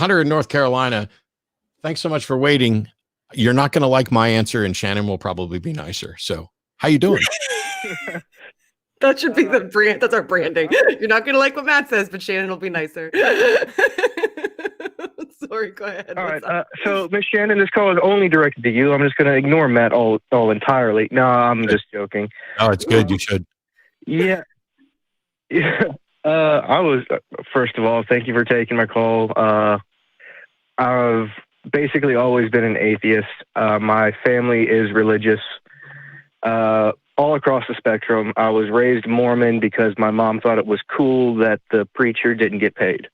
Hunter in North Carolina, thanks so much for waiting. You're not going to like my answer, and Shannon will probably be nicer. So, how you doing? That should be the brand. That's our branding. You're not going to like what Matt says, but Shannon will be nicer. Sorry, go ahead. All right. So, Miss Shannon, this call is only directed to you. I'm just going to ignore Matt all entirely. No, I'm just joking. Oh, it's good. You should. Yeah. Yeah. First of all, thank you for taking my call. I've basically always been an atheist. My family is religious. All across the spectrum. I was raised Mormon because my mom thought it was cool that the preacher didn't get paid.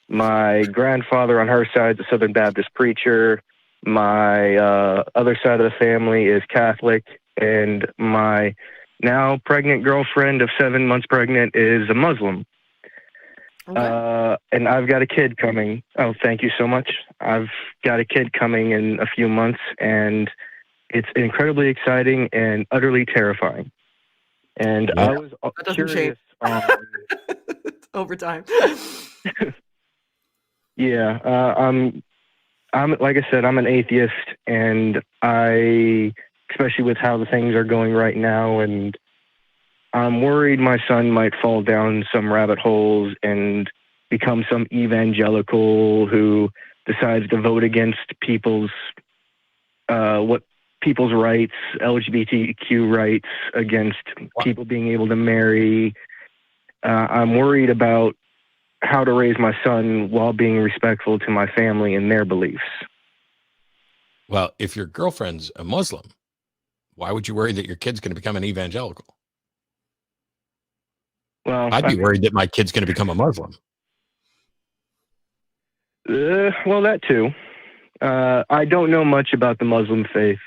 My grandfather on her side is a Southern Baptist preacher. My other side of the family is Catholic, and my now pregnant girlfriend of 7 months pregnant is a Muslim. Okay. And I've got a kid coming. Oh, thank you so much. I've got a kid coming in a few months, and it's incredibly exciting and utterly terrifying. And I was curious on overtime. Yeah, I'm like I said, I'm an atheist, and especially with how the things are going right now, and I'm worried my son might fall down some rabbit holes and become some evangelical who decides to vote against people's rights, LGBTQ rights, against people being able to marry. I'm worried about how to raise my son while being respectful to my family and their beliefs. Well, if your girlfriend's a Muslim, why would you worry that your kid's going to become an evangelical? Well, I'd be worried that my kid's going to become a Muslim. Well, that too. I don't know much about the Muslim faith.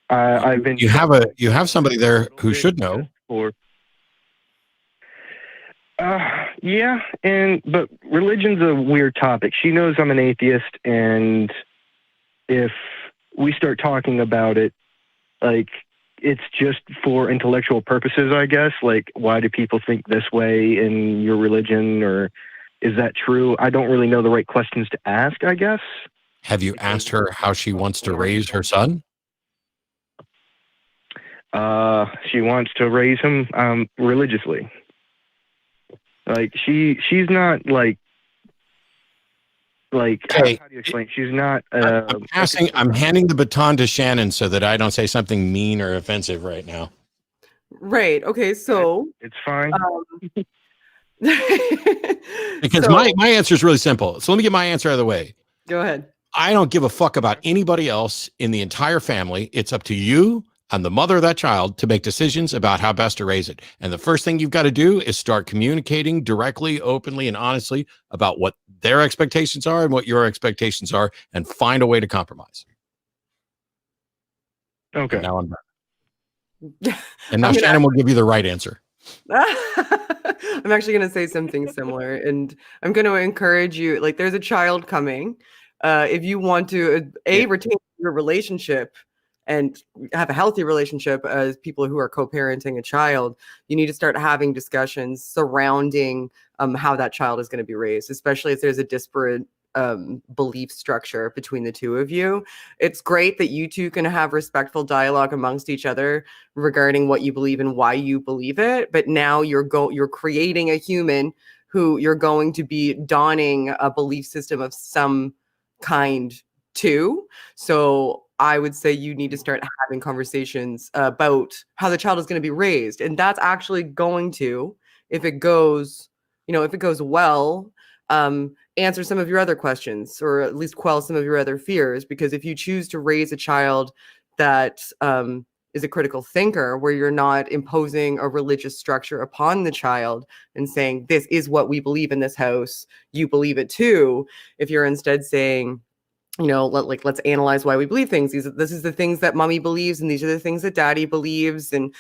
I've been. You have somebody there who should know. Yeah, but religion's a weird topic. She knows I'm an atheist, and if we start talking about it, like, it's just for intellectual purposes, I guess. Like, why do people think this way in your religion, or is that true? I don't really know the right questions to ask, I guess. Have you asked her how she wants to raise her son? She wants to raise him religiously. Like, she's not like hey, how do you explain? She's not. I'm handing the baton to Shannon so that I don't say something mean or offensive right now. Right. Okay. So it's fine. Because my answer is really simple. So let me get my answer out of the way. Go ahead. I don't give a fuck about anybody else in the entire family. It's up to you and the mother of that child to make decisions about how best to raise it. And the first thing you've got to do is start communicating directly, openly, and honestly about what their expectations are and what your expectations are, and find a way to compromise. Okay. And now I'm done. And now Shannon will give you the right answer. I'm actually going to say something similar, and I'm going to encourage you. Like, there's a child coming. If you want to retain your relationship and have a healthy relationship as people who are co-parenting a child, you need to start having discussions surrounding how that child is going to be raised, especially if there's a disparate belief structure between the two of you. It's great that you two can have respectful dialogue amongst each other regarding what you believe and why you believe it. But now you're creating a human who you're going to be donning a belief system of some kind too. So I would say you need to start having conversations about how the child is going to be raised. And that's actually going to, if it goes well, answer some of your other questions, or at least quell some of your other fears. Because if you choose to raise a child that is a critical thinker, where you're not imposing a religious structure upon the child and saying, this is what we believe in this house, you believe it too. If you're instead saying, let's analyze why we believe things. This is the things that mommy believes, and these are the things that daddy believes, and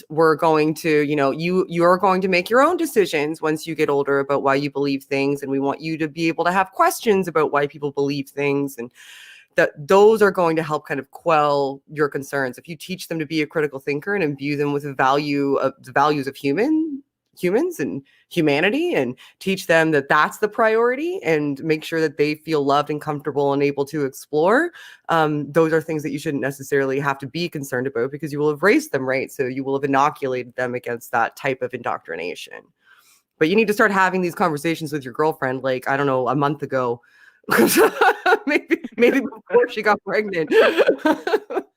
we're going to, you're going to make your own decisions once you get older about why you believe things, and we want you to be able to have questions about why people believe things, and that those are going to help kind of quell your concerns. If you teach them to be a critical thinker and imbue them with the values of human humans and humanity, and teach them that that's the priority, and make sure that they feel loved and comfortable and able to explore. Those are things that you shouldn't necessarily have to be concerned about, because you will have raised them right. So you will have inoculated them against that type of indoctrination. But you need to start having these conversations with your girlfriend, like, I don't know, a month ago. maybe before she got pregnant.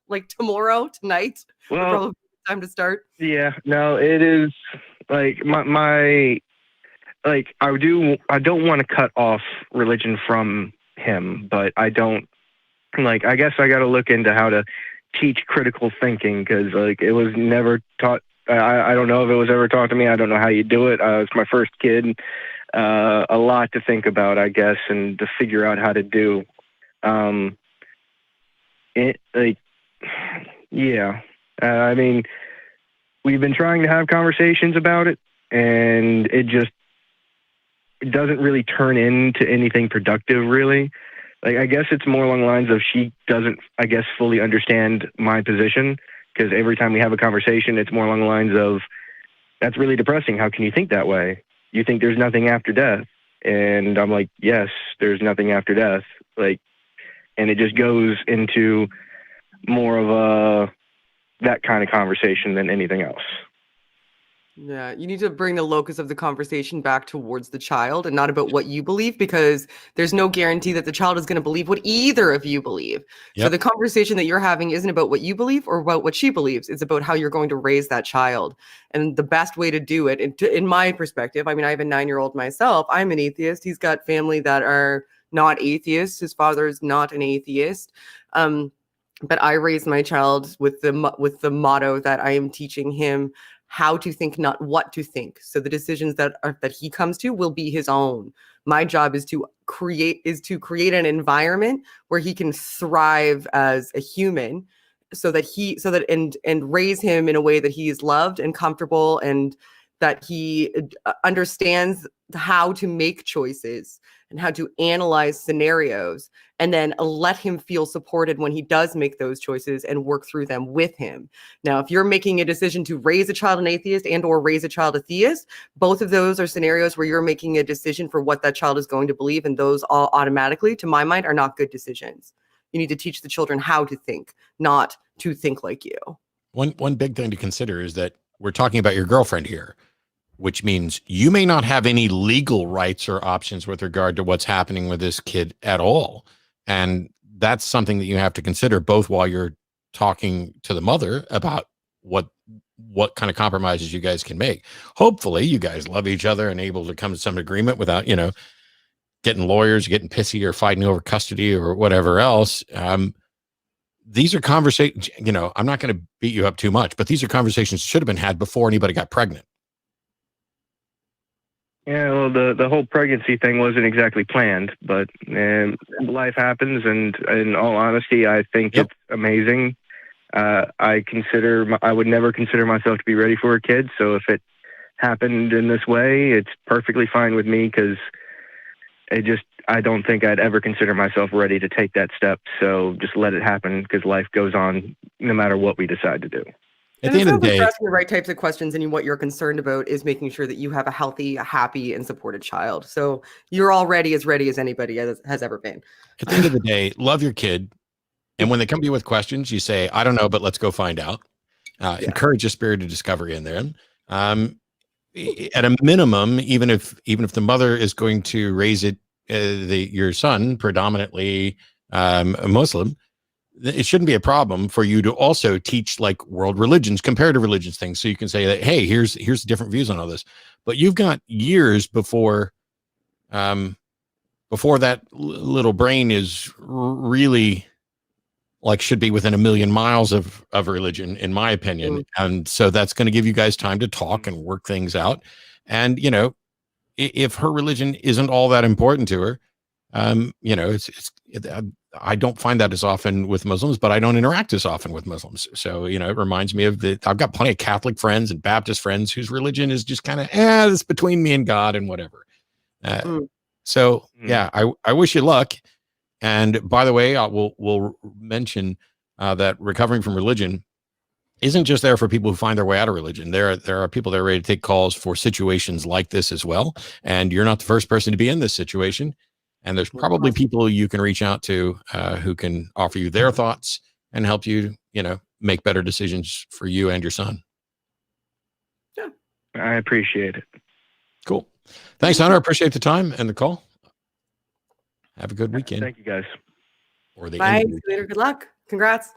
Like tomorrow, tonight, would probably be the time to start. Yeah, no, it is like my like I don't want to cut off religion from him, but I don't, like, I guess I got to look into how to teach critical thinking, because like it was never taught. I don't know if it was ever taught to me. I don't know how you do it. It's my first kid. A lot to think about, I guess, and to figure out how to do. Yeah. I mean, we've been trying to have conversations about it, and it doesn't really turn into anything productive, really. Like, I guess it's more along the lines of she doesn't, I guess, fully understand my position, because every time we have a conversation, it's more along the lines of, that's really depressing. How can you think that way? You think there's nothing after death? And I'm like, yes, there's nothing after death. Like, and it just goes into more of that kind of conversation than anything else. Yeah, you need to bring the locus of the conversation back towards the child and not about what you believe, because there's no guarantee that the child is going to believe what either of you believe. Yep. So the conversation that you're having isn't about what you believe or about what she believes. It's about how you're going to raise that child. And the best way to do it, in my perspective, I mean, I have a 9-year-old myself. I'm an atheist. He's got family that are not atheists. His father is not an atheist. But I raised my child with the motto that I am teaching him how to think, not what to think. So the decisions that he comes to will be his own. My job is to create an environment where he can thrive as a human, and raise him in a way that he is loved and comfortable, and that he understands how to make choices and how to analyze scenarios, and then let him feel supported when he does make those choices and work through them with him. Now, if you're making a decision to raise a child an atheist and or raise a child a theist, both of those are scenarios where you're making a decision for what that child is going to believe, and those all automatically, to my mind, are not good decisions. You need to teach the children how to think, not to think like you. One big thing to consider is that we're talking about your girlfriend here, which means you may not have any legal rights or options with regard to what's happening with this kid at all. And that's something that you have to consider, both while you're talking to the mother about what kind of compromises you guys can make. Hopefully you guys love each other and able to come to some agreement without, getting lawyers, getting pissy, or fighting over custody or whatever else. These are conversations, I'm not going to beat you up too much, but these are conversations that should have been had before anybody got pregnant. Yeah, well, the whole pregnancy thing wasn't exactly planned, but life happens, and in all honesty, I think It's amazing. I would never consider myself to be ready for a kid, so if it happened in this way, it's perfectly fine with me, because I don't think I'd ever consider myself ready to take that step, so just let it happen, because life goes on no matter what we decide to do. At the end of the day, asking the right types of questions, and what you're concerned about is making sure that you have a healthy, happy, and supported child. So you're already as ready as anybody has ever been. At the end of the day, love your kid. And when they come to you with questions, you say, I don't know, but let's go find out. Encourage a spirit of discovery in there. At a minimum, even if the mother is going to raise your son predominantly Muslim, it shouldn't be a problem for you to also teach like world religions, comparative religions things. So you can say that, hey, here's different views on all this, but you've got years before that little brain is really should be within 1 million miles of religion, in my opinion. And so that's going to give you guys time to talk and work things out. And, if her religion isn't all that important to her, I don't find that as often with Muslims, but I don't interact as often with Muslims. So, it reminds me of I've got plenty of Catholic friends and Baptist friends whose religion is just kind of, it's between me and God and whatever. So yeah, I wish you luck. And by the way, we'll mention that recovering from religion isn't just there for people who find their way out of religion. There are people that are ready to take calls for situations like this as well. And you're not the first person to be in this situation. And there's probably people you can reach out to who can offer you their thoughts and help you, make better decisions for you and your son. Yeah. I appreciate it. Cool. Thanks, Hunter. I appreciate the time and the call. Have a good weekend. Thank you, guys. Or the Bye. end of See the you later. Good luck. Congrats.